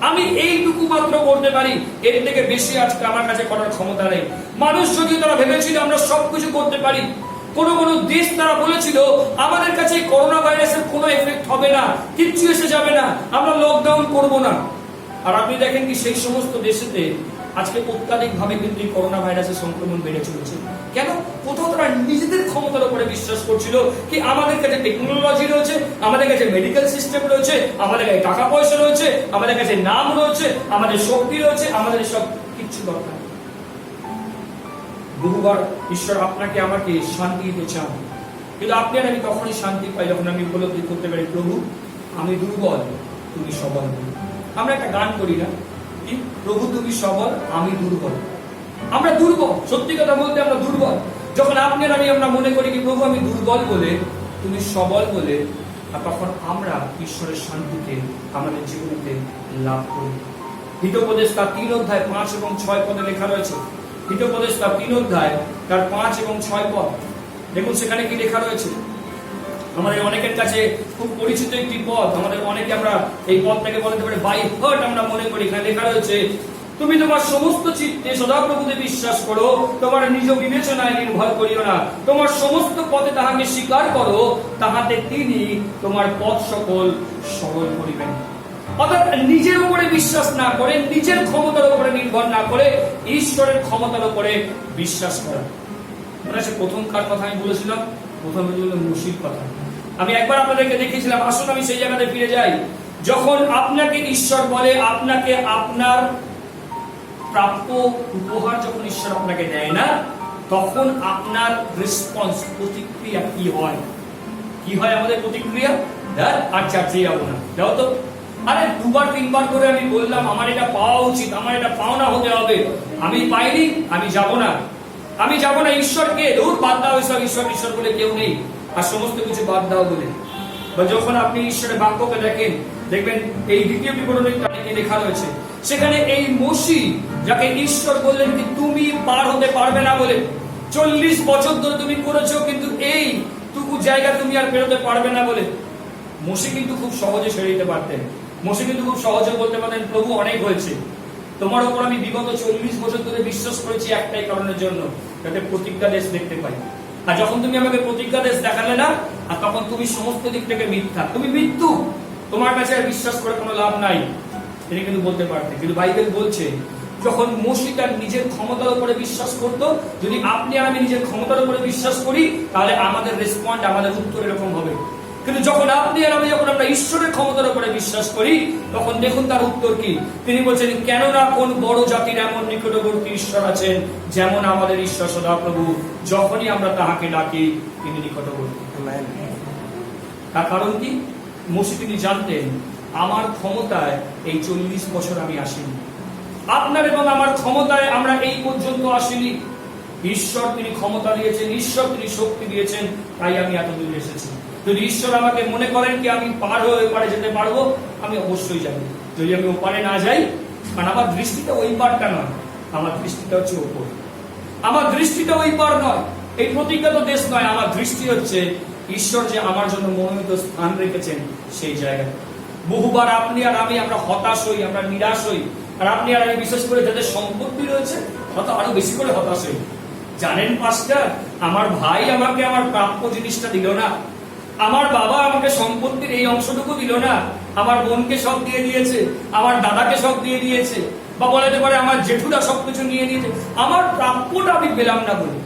আমি এইটুকু মাত্র করতে পারি, এর থেকে বেশি আজকে আমার কাছে করার ক্ষমতা নেই। মানুষ যদিও তারা ভেবেছিল আমরা সবকিছু করতে পারি। কোন কোন দেশ তারা বলেছিল আমাদের কাছে করোনা ভাইরাসের কোনো এফেক্ট হবে না, কিচ্ছু এসে যাবে না, আমরা লকডাউন করব না। আর আপনি দেখেন কি সেই সমস্ত দেশেতে আজকে অত্যাধিক ভাবে কিন্তু এই করোনা ভাইরাসের সংক্রমণ বেড়ে চলেছে। কেন? কোথাও তারা নিজেদের ক্ষমতার উপরে বিশ্বাস করছিল কি আমাদের কাছে টেকনোলজি রয়েছে, আমাদের কাছে মেডিকেল সিস্টেম রয়েছে, আমাদের কাছে টাকা পয়সা রয়েছে, আমাদের কাছে নাম রয়েছে, আমাদের শক্তি রয়েছে, আমাদের সব কিচ্ছু দরকার। বহুবার ঈশ্বর আপনাকে আমাকে শান্তি দিতে চান, কিন্তু আপনি আর আমি তখনই শান্তি পাই যখন আমি উপলব্ধি করতে পারি প্রভু আমি দুর্বল, তুমি সবল। আমরা একটা গান করি না, প্রভু তুমি সবল আমি দুর্বল। আমরা দুর্বল, সত্যি কথা বলতে আমরা দুর্বল। যখন আপনি আর আমরা মনে করি কি প্রভু আমি দুর্বল বলে, তুমি সবল বলে, আর তখন আমরা ঈশ্বরের শান্তিকে আমাদের জীবনে লাভ করি। হিতোপদেশ তার 3 অধ্যায় 5 এবং 6 পদে লেখা রয়েছে। হিতোপদেশ তার 3 অধ্যায় তার 5 এবং 6 পদ দেখুন, সেখানে কি লেখা রয়েছে। আমাদের অনেকের কাছে খুব পরিচিত একটি পদ, আমাদের অনেকে আমরা এই পদটাকে বলতে পারি বাই হার্ট আমরা মনে করি। এখানে লেখা রয়েছে তুমি তোমার সমস্ত চিত্তে সদাপ্রভুতে বিশ্বাস করো, তোমার নিজ বিবেচনায় নির্ভর করিও না, তোমার সমস্ত পথে তাহাকে স্বীকার করো, তাহাতে তিনি তোমার পথ সকল সরল করিবেন। অর্থাৎ নিজের উপরে বিশ্বাস না করে, নিজের ক্ষমতার উপরে নির্ভর না করে, ঈশ্বরের ক্ষমতার উপরে বিশ্বাস করা। মনে আছে প্রথম কার কথা আমি বলেছিলাম? প্রথম হলো মুশির কথা। আমি একবার আপনাদেরকে দেখিয়েছিলাম, আসুন আমি সেই জায়গাতে ফিরে যাই। যখন আপনাকে ঈশ্বর বলে, আপনাকে আপনার প্রাপ্য উপহার যখন ঈশ্বর আপনাকে দেয় না, তখন আপনার রেসপন্স, প্রতিক্রিয়া কি হয়? কি হয় আমাদের প্রতিক্রিয়া? আর চার্চে যাবো না, যাও তো। আরে 2বার 3বার করে আমি বললাম আমার এটা পাওয়া উচিত, আমার এটা পাওনা হতে হবে, আমি পাইনি, আমি যাব না, আমি যাব না। ঈশ্বরকে দূর বাদ দাও, এসব ঈশ্বর ঈশ্বর বলে কেউ নেই, আর সমস্ত কিছু বাদ দাও বলে। বা যখন আপনি ঈশ্বরের বাক্যকে দেখেন, দেখবেন এই 2 বিবরণে লেখা রয়েছে, সেখানে এই মসি যাকে ঈশ্বর বললেন কি তুমি পার হতে পারবে না বলে, 40 বছর ধরে তুমি করেছো, কিন্তু এইটুকু জায়গা তুমি আর পেরোতে পারবে না বলে মোশে কিন্তু খুব সহজে সেরে দিতে পারতেন। মোশে কিন্তু খুব সহজে বলতে পারতেন, প্রভু অনেক হয়েছে, তোমার উপর আমি বিগত 40 বছর ধরে বিশ্বাস করেছি একটাই কারণের জন্য, যাতে প্রতিজ্ঞা দেশ দেখতে পাই। আর যখন তুমি আমাকে প্রতিজ্ঞা দেশ দেখালে না, আর তখন তুমি সমস্ত দিক থেকে মিথ্যা, তুমি মৃত্যু, তোমার কাছে আর বিশ্বাস করে কোনো লাভ নাই, তিনি কিন্তু বলতে পারতেন। কিন্তু বাইবেল বলছে যখন মোশে তার নিজের ক্ষমতার উপরে বিশ্বাস করত, যদি আপনি আর আমি নিজের ক্ষমতার উপরে বিশ্বাস করি তাহলে আমাদের রেসপন্ড, আমাদের উত্তর এরকম হবে। কিন্তু যখন আপনি আর আমি যখন আমরা ঈশ্বরের ক্ষমতার উপরে বিশ্বাস করি, তখন দেখুন তার উত্তর কি। তিনি বলছেন, কেননা কোন বড় জাতির এমন নিকটবর্তী ঈশ্বর আছেন যেমন আমাদের ঈশ্বর সদাপ্রভু, যখনই আমরা তাহাকে ডাকি তিনি নিকটবর্তী। তার কারণ কি? মোশে তিনি জানতেন আমার ক্ষমতায় এই 40 বছর আমি আসিনি, আপনার এবং আমার ক্ষমতায় আমরা এই পর্যন্ত আসিনি। ঈশ্বর তিনি ক্ষমতা দিয়েছেন, ঈশ্বর তিনি শক্তি দিয়েছেন, তাই আমি এতদূর এসেছি। যদি ঈশ্বর আমাকে মনে করেন কি আমি পার হয়ে ওপারে যেতে পারবো, আমি অবশ্যই যাব। যদি আমি ওপারে না যাই, কারণ আমার দৃষ্টিটা ওই পারটা নয়, আমার দৃষ্টিটা হচ্ছে ওপর, আমার দৃষ্টিটা ওই পার নয়, এই প্রতিজ্ঞাত দেশ নয়, আমার দৃষ্টি হচ্ছে ঈশ্বর যে আমার জন্য মনোনীত স্থান রেখেছেন সেই জায়গায়। বহুবার আপনি আর আমি আমরা হতাশ হই, আমরা নিরাশ হই। আর আপনি আর আমি বিশেষ করে যাদের সম্পত্তি রয়েছে হয়তো আরো বেশি করে হতাশ হই। জানেন পাস্টার, আমার ভাই আমাকে আমার প্রাপ্য জিনিসটা দিল না, আমার বাবা আমাকে সম্পত্তির এই অংশটুকু দিল না, আমার বোনকে সব দিয়ে দিয়েছে, আমার দাদাকে সব দিয়ে দিয়েছে, বা বলাতে পারে আমার জেঠুরা সবকিছু নিয়ে নিয়েছে, আমার প্রাপ্যটা আমি পেলাম না বলে।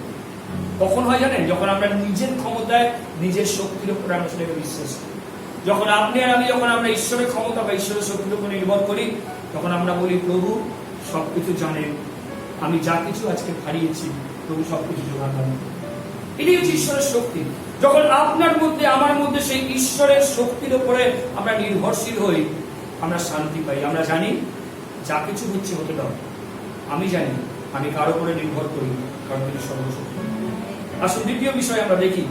কখন হয় জানেন? যখন আমরা নিজের ক্ষমতায়, নিজের শক্তির উপরে আমরা সেটাকে বিশ্বাস করি। যখন আপনি আর আমি যখন আমরা ঈশ্বরের ক্ষমতা বা ঈশ্বরের শক্তির উপর নির্ভর করি, তখন আমরা বলি প্রভু সবকিছু জানেন, আমি যা কিছু আজকে হারিয়েছি প্রভু সবকিছু জোগাড় করেন। এটাই হচ্ছে ঈশ্বরের শক্তি। যখন আপনার মধ্যে আমার মধ্যে সেই ঈশ্বরের শক্তির উপরে আমরা নির্ভরশীল হই, আমরা শান্তি পাই। আমরা জানি যা কিছু হচ্ছে হতে দাও, আমি জানি আমি কার উপরে নির্ভর করি, কারণ তিনি সর্বশক্তি। আসলে দ্বিতীয় বিষয় আমরা দেখি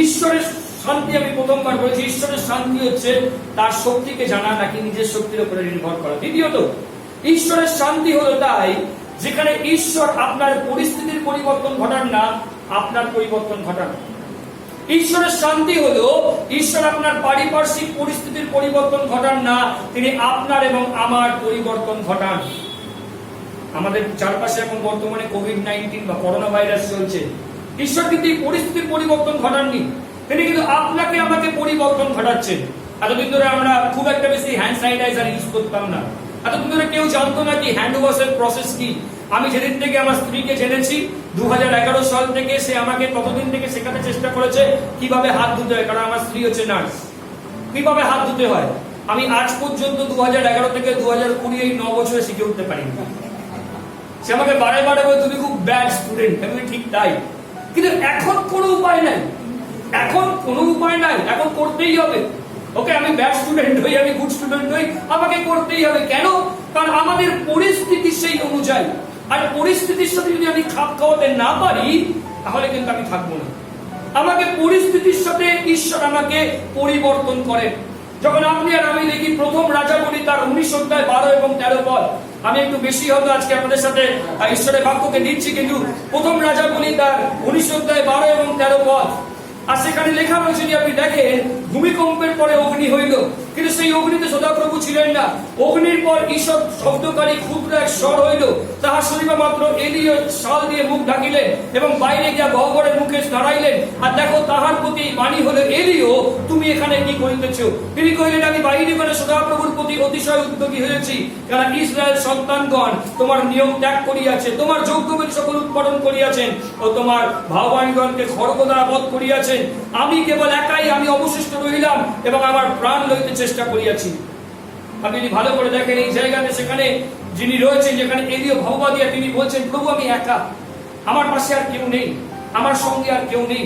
ঈশ্বরের শান্তি। আমি প্রথমবার বলেছি ঈশ্বরের শান্তি হচ্ছে তার শক্তিকে জানা, নাকি নিজের শক্তির উপরে নির্ভর করা। দ্বিতীয়ত ঈশ্বরের শান্তি হলো তাই যেখানে ঈশ্বর আপনার পরিস্থিতির পরিবর্তন ঘটান না, আপনার পরিবর্তন ঘটান। ঈশ্বরের শান্তি হলো ঈশ্বর আপনার পারিপার্শ্বিক পরিস্থিতির পরিবর্তন ঘটান না, তিনি আপনার এবং আমার পরিবর্তন ঘটান। আমাদের চারপাশে এখন বর্তমানে কোভিড-19 বা করোনা ভাইরাস চলছে, ঈশ্বর কিন্তু এই পরিস্থিতির পরিবর্তন ঘটাননি, তিনি কিন্তু আপনাকে আমাকে পরিবর্তন ঘটাচ্ছেন। এতদিন ধরে আমরা খুব একটা বেশি হ্যান্ড স্যানিটাইজার ইউজ করতাম না, এতদিন ধরে কেউ জানতো না কি হ্যান্ড ওয়াশের প্রসেস কি। আমি যেদিন থেকে আমার স্ত্রীকে জেনেছি 2011 সাল থেকে, সে আমাকে ততদিন থেকে শেখাতে চেষ্টা করেছে কিভাবে হাত ধুতে হয়, কারণ আমার স্ত্রী হচ্ছে নার্স, কিভাবে হাত ধুতে হয়। আমি আজ পর্যন্ত 2011 থেকে 2020 এই 9 বছরে শিখে উঠতে পারিনি। সে আমাকে বারে বারে বলে তুমি খুব ব্যাড স্টুডেন্ট, আমি ঠিক তাই, কিন্তু এখন কোনো উপায় নাই, এখন কোনো উপায় নাই, এখন করতেই হবে। ওকে, আমি ব্যাড স্টুডেন্ট হই, আমি গুড স্টুডেন্ট হই, আমাকে করতেই হবে। কেন? কারণ আমাদের পরিস্থিতি সেই অনুযায়ী, আর পরিস্থিতির সাথে যদি আমি খাপ খাওয়াতে না পারি তাহলে কিন্তু আমি থাকবো না। আমাকে পরিস্থিতির সাথে ঈশ্বর আমাকে পরিবর্তন করেন। যখন আপনি আর আমি দেখি প্রথম রাজাবলী তার 19 অধ্যায় 12 এবং 13 পদ, আমি একটু বেশি হয়তো আজকে আপনাদের সাথে ঈশ্বরের বাক্যকে দিচ্ছি, কিন্তু প্রথম রাজাবলী তার 19 অধ্যায় 12 এবং 13 পদ, আর সেখানে লেখা রয়েছে যে আপনি দেখেন ভূমিকম্পের পরে অগ্নি হইল, কিন্তু সেই অগ্নিতে সদাপ্রভু ছিলেন না। অগ্নির পর ঈষৎ শব্দকারী ক্ষুদ্র এক স্বর হইল, তাহা শুনিবা মাত্র এলিয় শাল দিয়ে মুখ ঢাকিলেন এবং বাইরে গিয়া গহ্বরের মুখে দাঁড়াইলেন। আর দেখো তাহার প্রতি বাণী হলো, এলিয় তুমি এখানে কি করিতেছ? তিনি কহিলেন, আমি বাইরে করে সদাপ্রভুর প্রতি অতিশয় উদ্যোগী হয়েছি, কারণ ইসরায়েল সন্তানগণ তোমার নিয়ম ত্যাগ করিয়াছে, তোমার যজ্ঞবেদ সকল উৎপাদন করিয়াছেন ও তোমার ভাবানীগণকে খড়গ দ্বারা বধ করিয়াছেন। আমি কেবল একাই, আমি অবশিষ্ট রহিলাম এবং আমার প্রাণ লইতে চেষ্টা করিয়াছি। আপনি যদি ভালো করে দেখেন এই জায়গাতে, সেখানে যিনি রয়েছেন, যেখানে এলিয় ভাববাদিয়া, তিনি বলছেন প্রভু আমি একা, আমার পাশে আর কেউ নেই, আমার সঙ্গে আর কেউ নেই,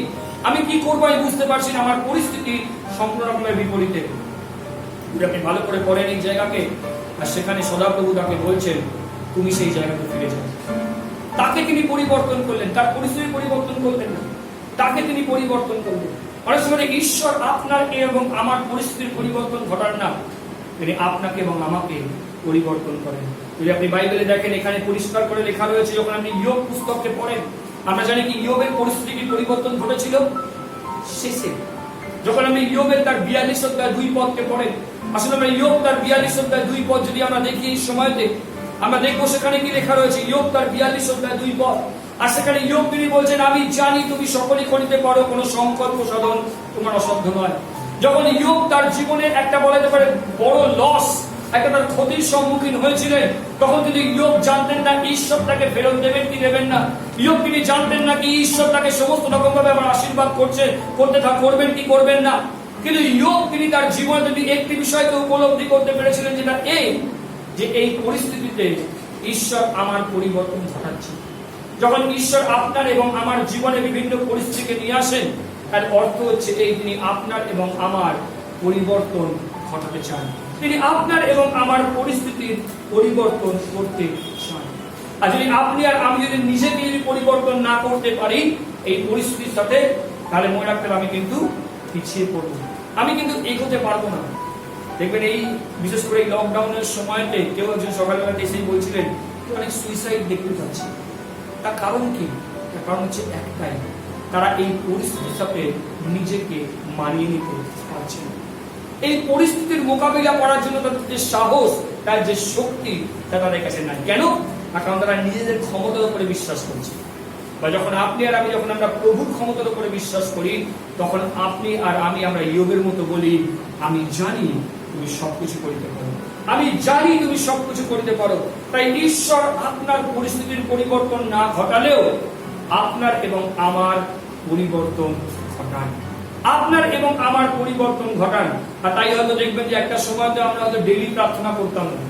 আমি কি করবো আমি বুঝতে পারছি না, আমার পরিস্থিতি সম্পূর্ণ রকমের বিপরীতে। আপনি ভালো করে পড়েন এই জায়গাকে, আর সেখানে সদাপ্রভু তাকে বলছেন তুমি সেই জায়গাতে ফিরে যাও। তাকে তিনি পরিবর্তন করলেন, তার পরিস্থিতি পরিবর্তন করলেন না, তাকে তিনি পরিবর্তন করলেন। অনেক সময় ঈশ্বর আপনাকে এবং আমার পরিস্থিতির পরিবর্তন ঘটান না, তিনি আপনাকে এবং আমাকে পরিবর্তন করেন। যদি আপনি বাইবেলে দেখেন, এখানে পরিষ্কার করে লেখা রয়েছে, যখন আপনি ইয়োব পুস্তককে পড়েন, আমরা জানি কি ইয়োবের পরিস্থিতি কি পরিবর্তন ঘটেছিল শেষে, যখন আমি ইয়োবের তার 42 অধ্যায় 2 পদকে পড়ে, আসলে আমরা ইয়োব তার 42 অধ্যায় 2 পদ যদি আমরা দেখি এই সময়তে, আমরা দেখবো সেখানে কি লেখা রয়েছে। ইয়োব তার 42 অধ্যায় 2 পদ, আর সেখানে ইয়োব তিনি বলছেন, আমি জানি তুমি সকলই করিতে পারো, কোনো সংকল্প সাধন তোমার অসাধ্য নয়। যখন ইয়োব তার জীবনে একটা বলতে পারে বড় লস, একটা তার ক্ষতির সম্মুখীন হয়েছিলেন, তখন তিনি ইয়োব জানতেন না ঈশ্বর তাকে ফেরত দেবেন কি দেবেন না। ইয়োব তিনি জানতেন না কি ঈশ্বর তাকে সমস্ত রকম ভাবে আবার আশীর্বাদ করবেন কি করবেন না। কিন্তু ইয়োব তিনি তার জীবনে তিনি একটি বিষয়কে উপলব্ধি করতে পেরেছিলেন, যেটা যে এই পরিস্থিতিতে ঈশ্বর আমার পরিবর্তন ঘটাচ্ছে। যখন ঈশ্বর আপনার এবং আমার জীবনে বিভিন্ন পরিস্থিতিকে নিয়ে আসেন, তার অর্থ হচ্ছে এই তিনি আপনার এবং আমার পরিবর্তন ঘটাতে চান, তিনি আপনার এবং আমার পরিস্থিতির পরিবর্তন করতে চান। আর যদি আপনি আর আমি যদি নিজেকে যদি পরিবর্তন না করতে পারি এই পরিস্থিতির সাথে, তাহলে মনে রাখতে হবে আমি কিন্তু পিছিয়ে পড়ব, আমি কিন্তু এগোতে পারবো না। দেখবেন এই বিশেষ করে এই লকডাউনের সময়তে কেউ একজন সকালবেলা এসেই বলছিলেন অনেক সুইসাইড দেখতে পাচ্ছি। তার কারণ কি? তার কারণ হচ্ছে একটাই, তারা এই পরিস্থিতির সাথে নিজেকে মানিয়ে নিতে পারছে না। এই পরিস্থিতির মোকাবিলা করার জন্য তাদের যে সাহস, তার যে শক্তি, তা তাদের কাছে নাই। কেন? কারণ তারা নিজেদের ক্ষমতার উপরে বিশ্বাস করছে। বা যখন আপনি আর আমি যখন আমরা প্রভুর ক্ষমতার উপরে বিশ্বাস করি, তখন আপনি আর আমরা ইয়োবের মতো বলি, আমি জানি তুমি সবকিছু করতে পারো, আমি জানি তুমি সবকিছু করতে পারো। তাই ঈশ্বর আপনার পরিস্থিতির পরিবর্তন না ঘটালেও আপনার এবং আমার পরিবর্তন ঘটান, আপনার এবং আমার পরিবর্তন ঘটান। আর তাই হয়তো দেখবেন যে একটা সময়তে আমরা হয়তো ডেইলি প্রার্থনা করতাম না,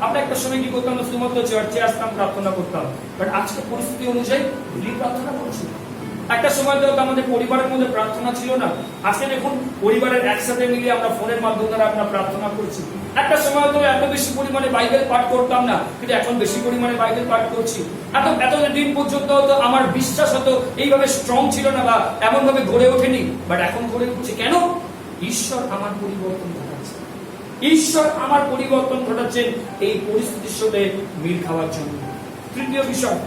আমরা একটা সময় কি করতাম, শুধুমাত্র চার্চে আসতাম, প্রার্থনা করতাম। বাট আজকে পরিস্থিতি অনুযায়ী ডেইলি প্রার্থনা করছি। একটা সময় তো আমাদের পরিবারের মধ্যে প্রার্থনা ছিল না, আজকে দেখুন পরিবারের একসাথে মিলে আমরা ফোনের মাধ্যমে আমরা প্রার্থনা করছি। একটা সময় তো এত বেশি পরিমাণে বাইবেল পাঠ করতাম না, কিন্তু এখন বেশি পরিমাণে বাইবেল পাঠ করছি। এত দিন পর্যন্ত হয়তো আমার বিশ্বাস হতো এইভাবে স্ট্রং ছিল না বা এমন ভাবে গড়ে ওঠেনি, বাট এখন গড়ে উঠছে। কেন? ঈশ্বর আমার পরিবর্তন ঘটাচ্ছে, ঈশ্বর আমার পরিবর্তন ঘটাচ্ছেন এই পরিস্থিতির সাথে মিল খাওয়ার জন্য। তৃতীয় বিষয়,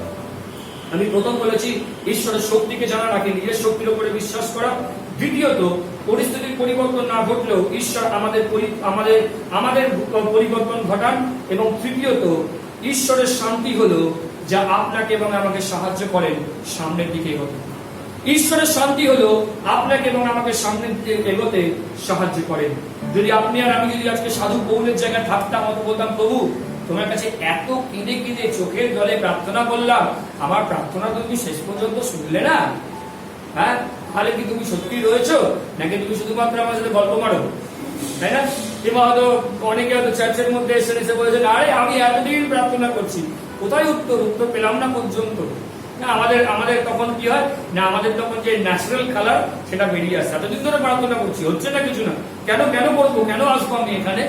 আমি প্রথম বলেছি ঈশ্বরের শক্তিকে জানা, রাখি নিজের শক্তির উপরে বিশ্বাস করা। দ্বিতীয়ত, পরিস্থিতির পরিবর্তন না ঘটলেও ঈশ্বর আমাদের পরিবর্তন ঘটান। এবং তৃতীয়ত, ঈশ্বরের শান্তি হলো যা আপনাকে এবং আমাকে সাহায্য করেন সামনের দিকে এগোতে। ঈশ্বরের শান্তি হলো আপনাকে এবং আমাকে সামনের দিকে এগোতে সাহায্য করেন। যদি আপনি আর আমি যদি আজকে সাধু পৌলের জায়গায় থাকতাম, অত বলতাম, প্রভু তোমার কাছে এত কেঁদে কেঁদে চোখের জলে প্রার্থনা করলাম, আমার প্রার্থনা তুমি শেষ পর্যন্ত শুনলে না, হ্যাঁ? তাহলে কি তুমি সত্যি রয়েছো, নাকি তুমি শুধুমাত্র আমার সাথে গল্প মারো, তাই না? কিংবা হয়তো অনেকে হয়তো চার্চের মধ্যে এসে বলেছেন, আরে আমি এতদিন প্রার্থনা করছি, কোথায় উত্তর পেলাম না পর্যন্ত। না, আমাদের তখন কি হয় না, আমাদের তখন যে ন্যাচারাল কালার সেটা বেরিয়ে আসে। এতদিন ধরে প্রার্থনা করছি, হচ্ছে না কিছু না, কেন করবো, কেন আসবো আমি এখানে?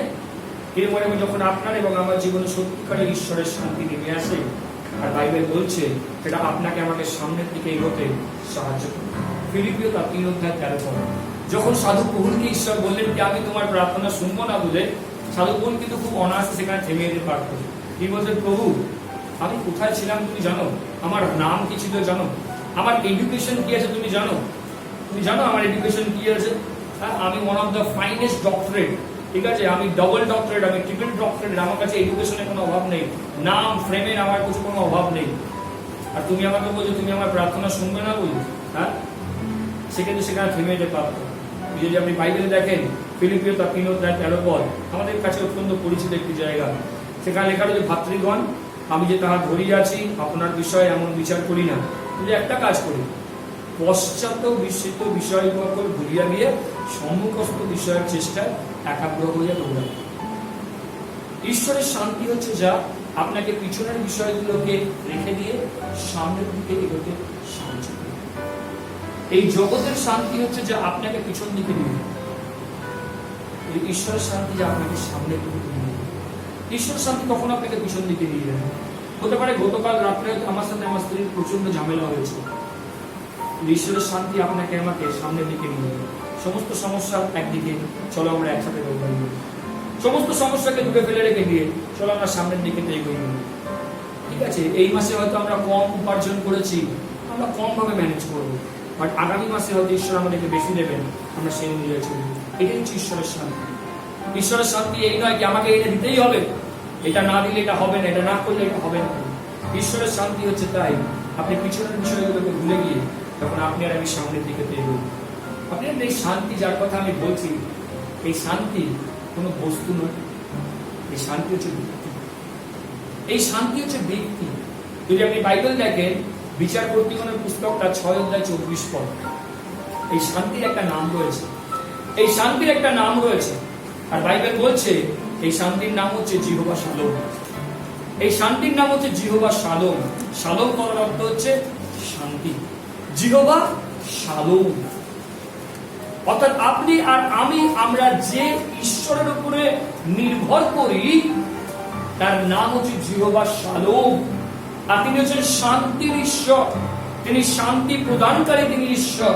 এরপরে যখন আপনার এবং আমার জীবনে সত্যিকারের ঈশ্বরের শান্তি নেমে আসে, আর বাইবেল বলছে সেটা আপনাকে আমাকে সামনের দিকে এগোতে সাহায্য করে। ফিলিপিও তার 3 অধ্যায় 13 পদ, যখন সাধু পৌলকে ঈশ্বর বললেন যে আমি তোমার প্রার্থনা শুনবো না বলে, সাধু পৌল কিন্তু খুব অনায়াসে সেখানে থেমে যেতে পারত। কি বলছেন? প্রভু আমি কোথায় ছিলাম তুমি জানো, আমার নাম কি ছিল জানো, আমার এডুকেশন কি আছে তুমি জানো, আমার এডুকেশন কি আছে? আমি one of the finest doctorate, ঠিক আছে, আমি ডবল ডক্টরেট, আমি ট্রিপল ডক্টরেট, আমার কাছে এডুকেশনের কোনো অভাব নেই, নাম ফ্রেমের আমার কিছু কোনো অভাব নেই, আর তুমি আমাকে বলছো তুমি আমার প্রার্থনা শুনবে না বলি, হ্যাঁ? সেক্ষেত্রে সেখানে থেমে যেতে পারত। যদি আপনি বাইবেলে দেখেন ফিলিপিও তার 3 অধ্যায় 13 পদ, আমাদের কাছে অত্যন্ত পরিচিত একটি জায়গা। সেখানে লেখা রয়েছে, ভাতৃগণ আমি যে তাহার ধরিয়া আছি আপনার বিষয়ে এমন বিচার করি না, কিন্তু একটা কাজ করি, পশ্চাৎ বিস্মৃত বিষয়গুলো ভুলিয়া গিয়ে সম্মুখস্থ বিষয়ের চেষ্টায় একাগ্র হইয়া দৌড়াই। ঈশ্বরের শান্তি হচ্ছে যা আপনাকে পিছনের বিষয়গুলোকে রেখে দিয়ে সামনের দিকে এগোতে সাহায্য করে। এই জগতের শান্তি হচ্ছে যা আপনাকে পিছন দিকে নিয়ে, এই ঈশ্বরের শান্তি যা আপনাকে সামনের দিকে নিয়ে। ঈশ্বরের শান্তি কখনো আপনাকে পিছন দিকে নিয়ে যাবে। হতে পারে গতকাল রাত্রে আমার সাথে আমার স্ত্রীর প্রচন্ড ঝামেলা হয়েছে, ঈশ্বরের শান্তি আপনাকে আমাকে সামনের দিকে নিয়ে যাবে। সমস্ত সমস্যা একদিকে, চলো আমরা একসাথে এগোই, সমস্ত সমস্যাকে দূরে ফেলে রেখে দিয়ে চলো আমরা সামনের দিকে এগোই। ঠিক আছে, এই মাসে হয়তো আমরা কম উপার্জন করেছি, আমরা কম ভাবে ম্যানেজ করবো, বাট আগামী মাসে হয়তো ঈশ্বর আমাদেরকে বেশি দেবেন, আমরা সেই অনুযায়ী চলবো। এটাই হচ্ছে ঈশ্বরের শান্তি। ঈশ্বরের শান্তি এই নয় কি আমাকে এটা দিতেই হবে, এটা না দিলে এটা হবে না, এটা না করলে এটা হবে না। ঈশ্বরের শান্তি হচ্ছে তাই আপনি পিছনের বিষয়গুলোকে ভুলে গিয়ে তখন আপনি আর আমি সামনের দিকে এগোব। আপনি এই শান্তি যার কথা আমি বলছি, এই শান্তি কোনো বস্তু নয়, এই শান্তি হচ্ছে ব্যক্তি। এই শান্তি হচ্ছে ব্যক্তি। যদি আপনি বাইবেল দেখেন, বিচারপতিগণের পুস্তকটা 6:24 এই শান্তির একটা নাম রয়েছে, এই শান্তির একটা নাম রয়েছে। আর বাইবেল বলছে এই শান্তির নাম হচ্ছে জিহোবা শালোম। এই শান্তির নাম হচ্ছে জিহোবা শালোম। শালোম করার অর্থ হচ্ছে শান্তি। জিহোবা শালোম অর্থাৎ আপনি আর আমি, আমরা যে ঈশ্বরের উপরে নির্ভর করি তার নাম হচ্ছে জিহোবা শালোম। আর তিনি হচ্ছেন শান্তির ঈশ্বর, তিনি শান্তি প্রদানকারী, তিনি ঈশ্বর।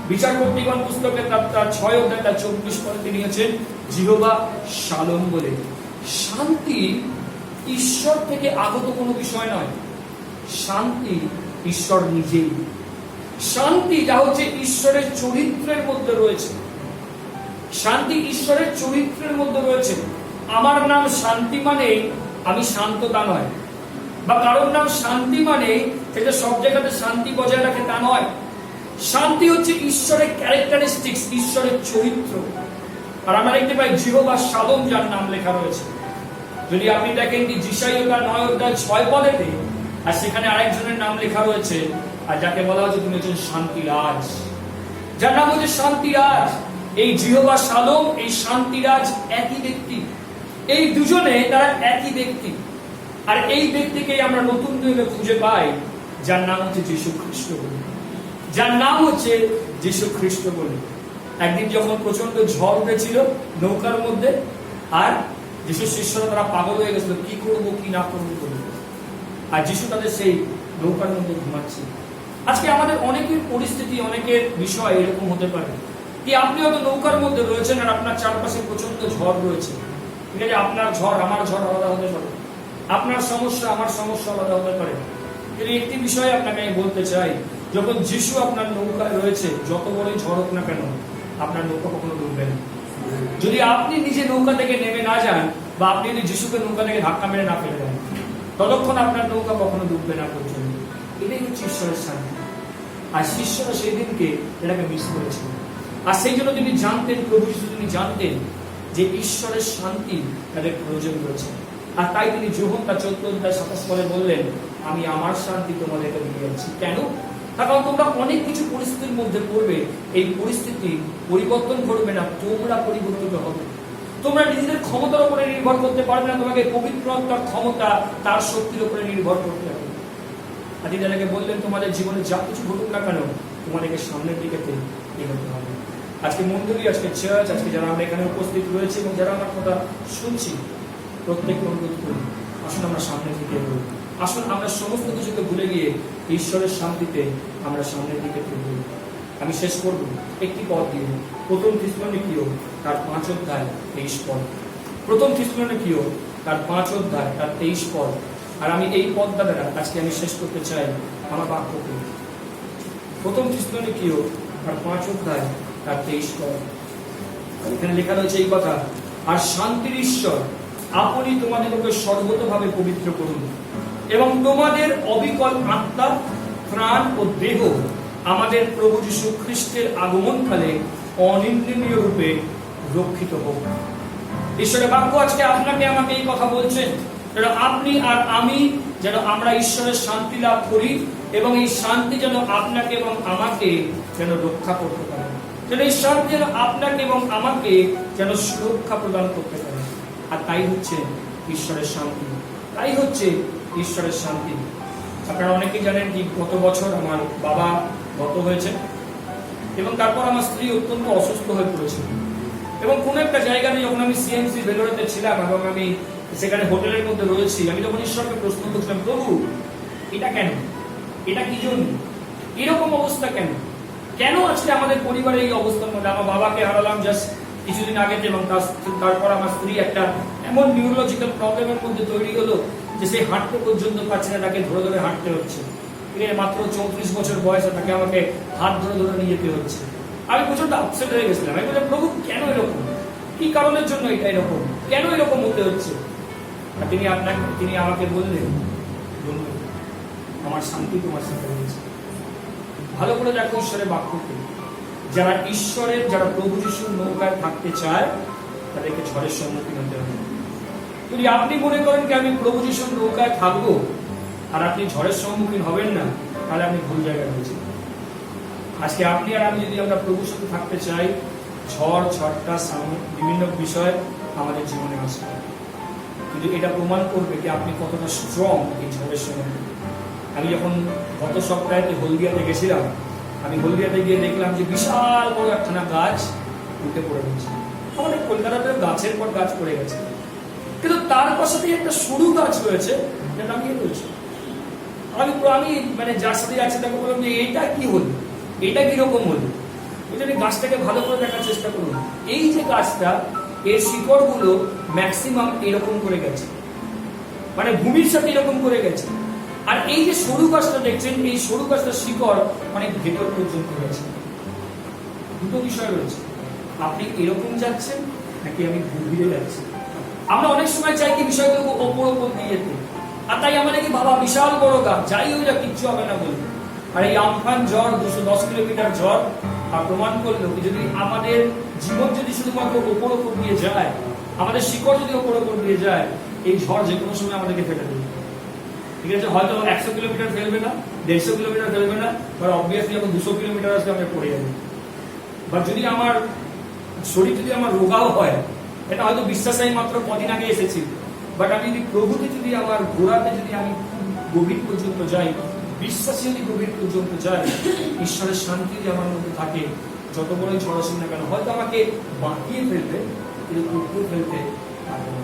বিচারপতিগণ পুস্তকের তার 6:24 তিনি হচ্ছেন জিহোবা শালোম বলে। শান্তি ঈশ্বর থেকে আগত কোনো বিষয় নয়, শান্তি ঈশ্বর নিজেই। শান্তি যা হচ্ছে ঈশ্বরের চরিত্রের মধ্যে রয়েছে, শান্তি ঈশ্বরের চরিত্রের মধ্যে রয়েছে। আমার নাম শান্তি মানে আমি শান্ত তা নয়, বা কারোর নাম শান্তি মানে সেটা সব জায়গাতে শান্তি বজায় রাখে তা নয়। শান্তি হচ্ছে ঈশ্বরের ক্যারেক্টারিস্টিক্স, ঈশ্বরের চরিত্র। আর আমরা দেখতে পাই জিহোবা শালোম যার নাম লেখা রয়েছে। যদি আপনি দেখেন কি যিশাইয়া 9:6 আর সেখানে আরেকজনের নাম লেখা রয়েছে, আর যাকে বলা হচ্ছে তিনি হচ্ছেন শান্তিরাজ, যার নাম হচ্ছে শান্তিরাজ। এই জিহোবা শালোম, এই শান্তিরাজ একই ব্যক্তি। এই দুজনে তারা একই ব্যক্তি। আর এই ব্যক্তিকেই আমরা নতুন নিয়মে খুঁজে পাই, যার নাম হচ্ছে যীশু খ্রিস্ট বলে, যার নাম হচ্ছে যীশু খ্রিস্ট বলে। একদিন যখন প্রচন্ড ঝড় উঠেছিল নৌকার মধ্যে, আর যিশুর শিষ্যরা তারা পাগল হয়ে গেছিল, কি করবো কি না করবো করবো, আর যিশু তাদের সেই নৌকার মধ্যে ঘুমাচ্ছে। আজকে আমাদের অনেকের পরিস্থিতি, অনেকের বিষয় এরকম হতে পারে কি আপনি হয়তো নৌকার মধ্যে রয়েছেন আর আপনার চারপাশে প্রচন্ড ঝড় রয়েছে। ঠিক আছে, আপনার ঝড় আমার ঝড় আলাদা হতে পারে, আপনার সমস্যা আমার সমস্যা আলাদা হতে পারে। কিন্তু একটি বিষয় আপনাকে আমি বলতে চাই, যখন যিশু আপনার নৌকায় রয়েছে, যত বড়ই ঝড় হোক না কেন আপনার নৌকা কখনো ডুববে না। যদি আপনি নিজে নৌকা থেকে নেমে না যান, বা আপনি যদি যিশুকে নৌকা থেকে ধাক্কা মেরে না ফেলে দেন, ততক্ষণ আপনার নৌকা কখনো ডুববে না পর্যন্ত। এটাই হচ্ছে ঈশ্বরের শান্তি। আর শিষ্যরা সেই দিনকে এটাকে মিস করেছিল। আর সেই জন্য তিনি জানতেন, প্রভু যিশু তিনি জানতেন যে ঈশ্বরের শান্তি তাদের প্রয়োজন রয়েছে। আর তাই তিনি যোহন 14:27 বললেন, আমি আমার শান্তি তোমাদেরকে দিয়ে যাচ্ছি। কেন? কারণ তোমরা অনেক কিছু পরিস্থিতির মধ্যে পড়বে, এই পরিস্থিতি পরিবর্তন করবে না, তোমরা পরিবর্তিত হবে। তোমরা নিজেদের ক্ষমতার উপরে নির্ভর করতে পারবে না, তোমাকে পবিত্র আত্মার ক্ষমতা, তার শক্তির উপরে নির্ভর করতে হবে। আর তিনি তাদেরকে বললেন, তোমাদের জীবনে যা কিছু ঘটুক না কেন, তোমাদেরকে সামনের দিকে এগোতে হবে। আজকে মন্দির, আজকে চার্চ, আজকে যারা আমরা এখানে উপস্থিত রয়েছে এবং যারা আমার কথা শুনছি, প্রত্যেককে অনুরোধ করি, আসুন আমরা সামনের দিকে এগোই। আসুন আমরা সমস্ত কিছুকে ভুলে গিয়ে ঈশ্বরের শান্তিতে আমরা সামনের দিকে এগোই। আমি শেষ করব একটি পদ দিয়ে, প্রথম থিসসলুনিকীয় তার 5:23। প্রথম থিসসলুনিকীয় তার 5:23। আর আমি এই পদটা দ্বারা আজকে আমি শেষ করতে চাই আমার বাক্যকে। প্রথম থিসসলুনিকীয় তার 5:23। এখানে লেখা রয়েছে এই কথা, আর শান্তির ঈশ্বর আপনি তোমাদেরকে সর্বতভাবে পবিত্র করুন, এবং তোমাদের অবিকল আত্মা, প্রাণ ও দেহ আমাদের প্রভু যীশু খ্রিস্টের আগমনকালে অনিন্দনীয় রূপে রক্ষিত হোক। ঈশ্বরের বাক্য আজকে আপনাকে আমাকে এই কথা বলছেন, যেন আপনি আর আমি যেন আমরা ঈশ্বরের শান্তি লাভ করি, এবং এই শান্তি যেন আপনাকে এবং আমাকে যেন রক্ষা করতে পারে, যেন এই শান্তি যেন আপনাকে এবং আমাকে যেন সুরক্ষা প্রদান করতে পারে। আর তাই হচ্ছে ঈশ্বরের শান্তি, তাই হচ্ছে ঈশ্বরের শান্তি। আপনারা অনেকেই জানেন কি গত বছর আমার বাবা গত হয়েছে, এবং তারপর আমার স্ত্রী অত্যন্ত অসুস্থ হয়ে পড়েছিল। এবং কোন একটা জায়গাতে যখন আমি সিএমসি ভেলোরেতে ছিলাম এবং আমি সেখানে হোটেলের মধ্যে রয়েছি, আমি তখন ঈশ্বরকে প্রশ্ন করছিলাম, প্রভু এটা কেন, এটা কি জন্য, এরকম অবস্থা কেন, কেন আজকে আমাদের পরিবারের এই অবস্থার মধ্যে। আমার বাবাকে হারালাম জাস্ট কিছুদিন আগে, এবং তারপর আমার স্ত্রী একটা এমন নিউরোলজিক্যাল প্রবলেমের মধ্যে তৈরি হলো যে সে হাঁটতে পর্যন্ত পারছে না, তাকে ধরে ধরে হাঁটতে হচ্ছে। ঠিক আছে, মাত্র 34 বছর বয়সে তাকে আমাকে হাত ধরে ধরে নিয়ে যেতে হচ্ছে। আমি প্রচন্ড আপসেট হয়ে গেছিলাম। আমি বললাম, প্রভু কেন এরকম, কি কারণের জন্য এটা এরকম, কেন এরকম হতে হচ্ছে? আর তিনি আমাকে বললেন, বন্ধু, আমার শান্তি তোমার সাথে রয়েছে। ভালো করে দেখো ঈশ্বরের বাক্যকে। যারা প্রভু যিশুর নৌকায় থাকতে চায় তাদেরকে ঝড়ের সম্মুখীন হতে হবে। যদি আপনি মনে করেন যে আমি প্রভু যিশুর নৌকায় থাকবো আর আপনি ঝড়ের সম্মুখীন হবেন না, তাহলে আপনি ভুল জায়গায় রয়েছেন। আজকে আপনি আর আমি যদি আমরা প্রভুর সাথে থাকতে চাই, ঝড় ঝটকা বিভিন্ন বিষয় আমাদের জীবনে আসবে, কিন্তু এটা প্রমাণ করবে যে আপনি কতটা স্ট্রং এই ঝড়ের সময়। আমি যখন গত সপ্তাহে হলদিয়াতে গেছিলাম, আমি হলদিয়াতে গিয়ে দেখলাম যে বিশাল বড় একখানা গাছ উঠে পড়ে গেছে। আমাদের কলকাতাতে গাছের পর গাছ পড়ে গেছে, কিন্তু তার পাশে একটা সরু গাছ রয়েছে যেটা দাঁড়িয়ে রয়েছে। আমি মানে যার সাথে যাচ্ছে তাকে বললাম যে এটা কি হলো, এটা কিরকম হলো? ওই জন্য গাছটাকে ভালো করে দেখার চেষ্টা করুন। এই যে গাছটা, এর শিকড় গুলো ম্যাক্সিমাম এরকম করে গেছে, মানে ভূমির সাথে এরকম করে গেছে। আর এই যে সরু গাছটা দেখছেন, এই সরু গাছটার শিকড় অনেক ভেতর পর্যন্ত গেছে। দুটো বিষয় রয়েছে, আপনি এরকম যাচ্ছেন নাকি আমি গভীরে যাচ্ছি। আমরা অনেক সময় চাই কি বিষয়গুলোকে ওপর দিয়ে যেতে, আর তাই আমাদের কি বাবা বিশাল বড় গাছ, যাই হয়ে যা কিচ্ছু হবে না বলবে। আর এই আমফান ঝড় 210 কিলোমিটার ঝড় আর প্রমাণ করলো কি যদি আমাদের জীবন যদি শুধুমাত্র ওপর দিয়ে যায়, আমাদের শিকড় যদি ওপর দিয়ে যায়, এই ঝড় যে কোনো সময় আমাদেরকে ফেলে দেবে। ঠিক আছে, হয়তো 100 কিলোমিটার ফেলবে না, 150 কিলোমিটার ফেলবে না, বাট অবভিয়াসলি যখন 200 কিলোমিটার আসবে আমরা পড়ে যাবো। বা যদি আমার শরীর যদি আমার রোগাও হয়, এটা হয়তো বিশ্বাস আমি মাত্র কদিন আগে এসেছি, বাট আমি যদি প্রভুতে যদি আমার গোড়াতে যদি আমি গভীর পর্যন্ত যাই, বিশ্বাসী যদি গভীর পর্যন্ত যাই, ঈশ্বরের শান্তি যদি আমার মধ্যে থাকে, যত বড়ই ঝড় আসুক না কেন, হয়তো আমাকে বাঁকিয়ে ফেলবে কিন্তু উপরে ফেলতে পারবে না।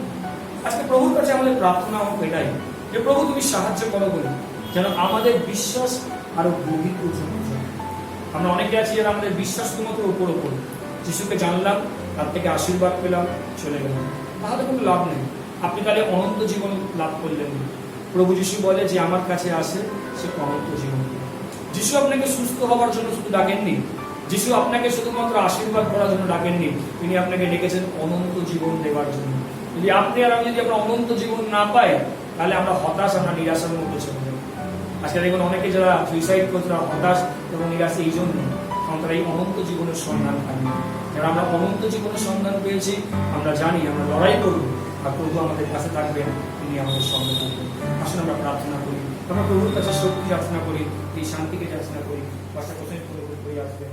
আজকে প্রভুর কাছে আমাদের প্রার্থনা এটাই যে প্রভু তুমি সাহায্য করো বলে যেন আমাদের বিশ্বাস আরো গভীর পর্যন্ত যায়। আমরা অনেকে আছি যারা আমাদের বিশ্বাস শুধুমাত্র উপর উপর, যিশুকে জানলাম, তার থেকে আশীর্বাদ পেলাম, চলে গেলাম, তাহলে কোনো লাভ নেই। আপনি তাহলে অনন্ত জীবন লাভ করলেন। প্রভু যিশু বলে যে আমার কাছে আসে সে অনন্ত জীবন। যিশু আপনাকে সুস্থ হওয়ার জন্য শুধু ডাকেননি, যিশু আপনাকে শুধুমাত্র আশীর্বাদ করার জন্য ডাকেননি, তিনি আপনাকে ডেকেছেন অনন্ত জীবন দেওয়ার জন্য। যদি আপনি আর আমি যদি আমরা অনন্ত জীবন না পাই, তাহলে আমরা হতাশ, আমরা নিরাশার মধ্যে চলে যাব। আজকে দেখুন অনেকে যারা সুইসাইড করছে তারা হতাশ এবং নিরাশা এই জন্য, কারণ তারা এই অনন্ত জীবনের সন্ধান পায়নি। যারা আমরা অনন্ত জীবনের সন্ধান পেয়েছি, আমরা জানি আমরা লড়াই করব, আর প্রভু আমাদের কাছে থাকবেন, তিনি আমাদের সঙ্গে থাকবেন। আসলে আমরা প্রার্থনা করি, আমরা প্রভুর কাছে শক্তি যাচনা করি, এই শান্তিকে যাচনা করি, বাসা কোথায় করে আসবেন।